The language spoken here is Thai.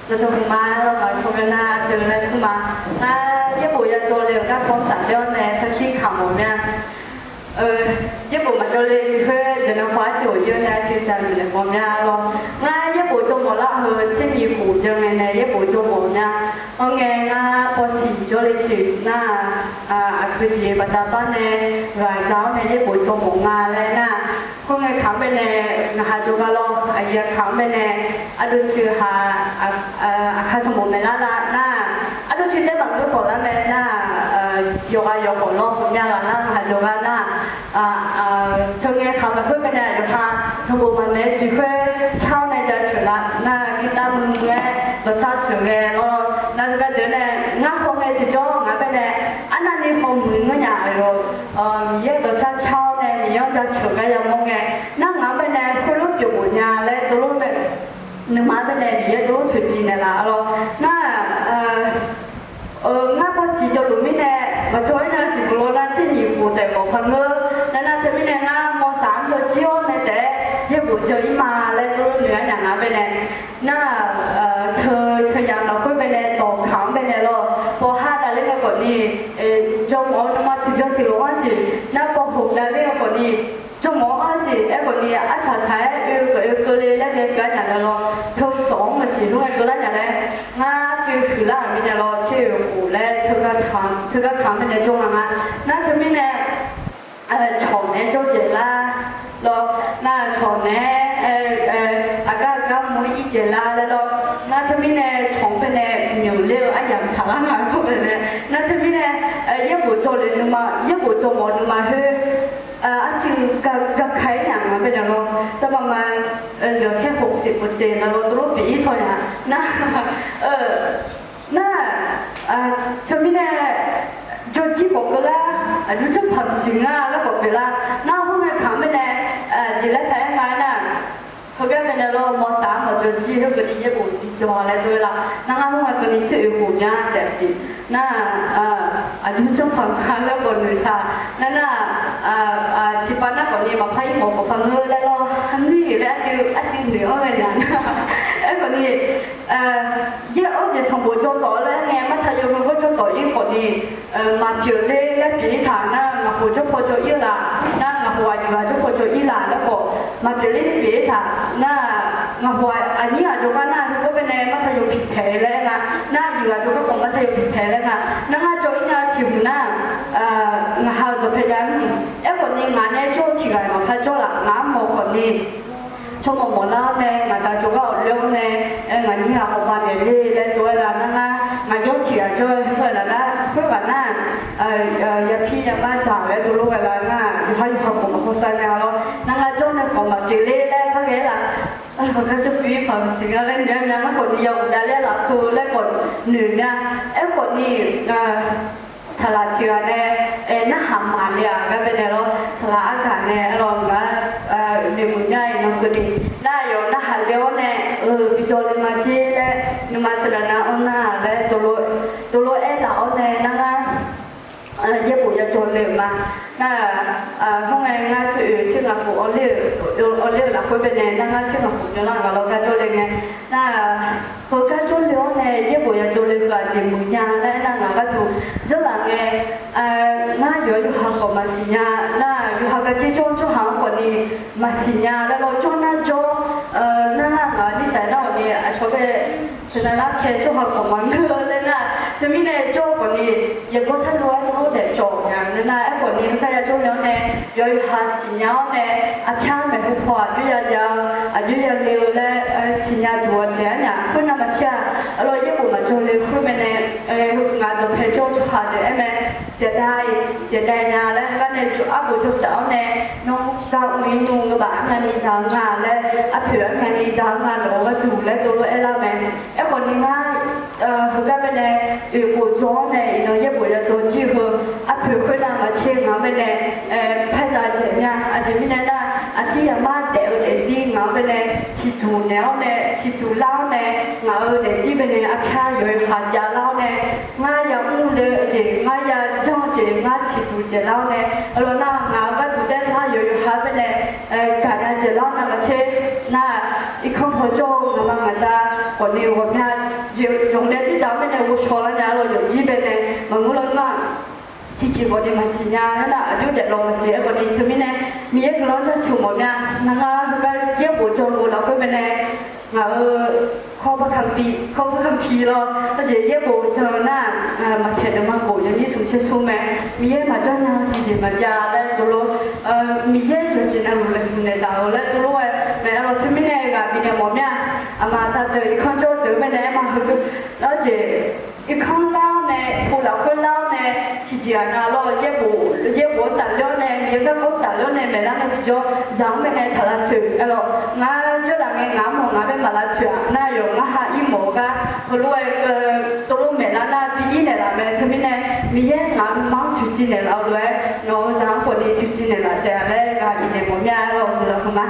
เราชมมาเราก็ชมกันนะเจออะไรขึ้นมาญี่ปุ่นจะโจเร็วก็ฟ้องตัดยอดในสักที่ข่าวเนี่ยญี่ปุ่นมาโจเลยสิเพื่อจะนำฟ้าโจยนะที่จะอยู่ในความยากลงญี่ปุ่นโจหมดละเช่นญี่ปุ่นยังไงในญี่ปุ่นโจหมดเนี่ยไงพอสิโจเลยสิคือจีบัตรบ้านในรายเจ้าในญี่ปุ่นโจหมดมาเลยนะก็ไงขำไปในหาโจกาลอไอ้ยาขำไปในดูชื่อหาอาคาสมุนในละนะดูชื่อได้บางก็บอกแล้วในนะโยกายของน้องผมอยากนั่งหาโยกานะช่วงนี้เขามาเพื่อเป็นอะไรนะคะสมบูรณ์มันไม่สุขเช่าในจะเฉลยนะกีตาร์มือเงี้ยรสชาติเฉลยแล้วนั่นก็เดี๋ยวเนี่ยง่าห้องเงี้ยจะจ้องง่าเป็นเนี่ยอันนั้นนี่ห้องมือเงี้ยอย่างไรมีเยอะรสชาติเช่าเนี่ยมีเยอะจะเฉลยอย่างมองเงี้ยนั่งง่าเป็นเนี่ยคุณรู้อยู่บุญญาและตัวรู้เนี่ยนึกมาเป็นเนี่ยมีเยอะรู้ถูกจริงเนี่ยละเราน่าง่าพอสีจะรู้ไม่แน่มาช่วยนะสิบโลนะที่ญี่ปุ่นแต่บอกพังเงอนั่นน่าจะไม่แน่ง่ามสามจะเชี่ยวในแต่ญี่ปุ่นเจออีมาและตัวเหนืออย่างนั้นไปแน่น่าเธออย่างเราคุยไปแน่ต่อขามไปแน่เราพอห้าได้เล่นก่อนนี่จงเอาน้ำมาถึงจะถึงว่าสิน่าพอหกได้เล่นก่อนนี่จงมองว่าสิก่อนนี่อาชาใช้ก็เลยแล้วเด็กกันอย่างเราเธอสองมาสิด้วยก็แล้วอย่างนั้นง่าจืดขืนละมีแต่เราเชื่อหูและเธอก็ทำในจงอ่ะน่าจะไม่แน่ชมเนี่ยโจเจล่าเราน่าชมเนี่ยอากาศก็มวยอีเจล่าแล้วเราน่าจะไม่แน่ชมเป็นแน่เหนียวเลี้ยวไอ้ยังฉลาดหน่อยก็เป็นแน่น่าจะไม่แน่ญี่ปุ่นโจเลยนึกมาญี่ปุ่นโจหมดนึกมาเฮ้จริงกับใครอย่างนั้นเป็นอย่างเราสักประมาณเหลือแค่60%แล้วเราต้องปีอีกส่วนอย่างน่าน่าจะไม่แน่จนที่บอกก็แล้วรู้จักผับสิงห์แล้วบอกไปละน่าห้องไงขำไม่แน่จีเล่แพ้ไงน่ะเขาแก้เป็นเราม.3จนที่เขาเกิดญี่ปุ่นปีจออะไรตัวละนั่งห้องไงคนนี้ชื่อญี่ปุ่นเนี่ยแต่สิน่ารู้จักผับกันแล้วคนนึงชานั่นน่ะที่บ้านน่ะคนนี้มาพายหมอกกับพังเงอแล้วฮันนี่แล้วอาจืเหนืออะไรอย่างนั้นไอ้คนนี้เยอะเอาจะทำบุญจงต่อแล้วไงมัธยมมันก็จงต่อยิ่งกว่านี้มาเกี่ยวเล่และปีฐานนั่งกับผู้เจ้าพ่อเจ้าอีหล่านั่งกับหัวอยู่กับเจ้าพ่อเจ้าอีหล่าแล้วก็มาเกี่ยวเล่ปีฐานน่ากับหัวอันนี้อาจจะว่าน่าทุกคนเป็นในมัธยมผิดแถแล้วนะน่าอยู่กับทุกคนมัธยมผิดแถแล้วนะนั่งอาจจะอีน่าชิมน่างาหาตัวพยานไอ้คนนี้งานเนี่ยโจ้ที่ไงมาพัดโจ้ละงานหมอคนนี้ชมหมดแล้วเนี่ยงานตาจุกเอาเรื่องเนี่ยงานที่หาของบ้านเนี่ยเล่นตัวละนั่นนะงานโจ้ที่ช่วยเพื่อนละนะเพื่อนกันนะยาพี่ยาบ้านจ่าแล้วตัวลูกอะไรนะอยู่ให้เขาผมมาโฆษณาแล้วนั่งงานโจ้เนี่ยผมมาจีเล่ได้เขาเล่ละเขาก็จะฟีฝังสิ่งอะไรเนี่ยนั่งคนนี้ยกได้เลยละคือเล่นคนหนึ่งเนี่ยไอ้คนนี้สลาที่ว่าเนี่ยน่าหามาเลยก็เป็นเราสลาอากาศเนี่ยเราก็ในมือได้น้องคนนี้น่าอยู่น่าหาเลี้ยวเนี่ยพิจารณาเจและนมาทนาอันน่าและตัวเราเนี่ยนั่งญี่ปุ่นจะโจรเลยมาน่าห้องไงง่ายชื่อกับผู้เอาเรื่องหลักคุยเป็นเนี่ยนั่งชื่อกับผู้จะนั่งกับเราก็โจรเลยไงน่าเขาก็โจรเลี้ยวเนี่ยญี่ปุ่นจะโจรเลยก็จริงมึงยังและนั่งก็ถูกเจ้าหลังไงน่าอยู่หางของมาสิญญาน่าอยู่หางกับเจ้าโจหางคนนี้มาสิญญาแล้วเราโจน่าโจนั่งนิสัยเราเนี่ยชอบไปฉะนั้นแค่โจหางของมันเลยนะจะมีในโจคนนี้ยังก็ท่านรู้ว่าต้องเด็ดโจอย่างนั้นนะไอ้คนนี้เขาจะโจแล้วเนี่ยย่อยหาสิญญาเนี่ยอาทิตย์ไม่พอยุ่ยยาวยุ่ยเร็วและสิญญาตัวเจ้าเนี่ยคนนั้นมาเชื่อเราญี่ปุ่นมาโจเลยคือเป็นงานตัวเพจโจชาเดแม่เสียดายเนี่ยแล้วก็เนี่ยจุอาบุจุเจ้าเนี่ยน้องก้าวมีนุ่งกระบะงานนี้ทำงานและอาเผือกงานนี้ทำงานหรือว่าถูกและตัวเราแม่ไอ้คนนี้ง่าย佢家邊咧如果咗咧，然後一會就做之後，啊譬如佢嗱個車我邊咧拍晒隻咩啊隻咩咧啊啲阿媽掉嚟先我邊咧切圖鳥咧切圖撈咧我嚟先邊咧啊拍佢下日撈咧我又唔咧隻我又將隻我切圖隻撈咧，alors là我個圖咧我又下邊咧cả nhà隻撈那個車那一空好做我嘛người ta còn nhiều còn nha chiều dùng để chỉ cháu bên này một số là nhà rồi dùng chi bên này mà ngủ lớn mà thì chỉ có đi mà xì nhà đó là ở chỗ để lòng mà xì còn đi thì mình này mình cái lớn cho chiều một nha nó cái ghép bộ tròn bộ lão bên này mà không có khăm pì lo nó chỉ ghép bộ tròn na mà thể được mà bộ giống như súng chơi súng mẹ mình mà cho nhau chỉ mà già đây rồi mình rồi chỉ là một lần này đào lên rồi mẹ rồi thì mình này gặp mình một nha mà ta từ con cho từ bên này mà đó chỉ con lao này phụ lão con lao này thì chỉ là lo ghép bộ tạt leo này nếu các bộ tạt leo này mẹ là cái chỉ cho giảm bên này thật là sướng alors ngã chứ là nghe ngã một ngã bên mà là sướng na rồi ngã hạ im một cái rồi tôi mẹ là bị này là mẹ thì mình này mình ngã mang chú chi này là rồi nó sáng còn đi chú chi này là để lấy cái này một nhà rồi là không má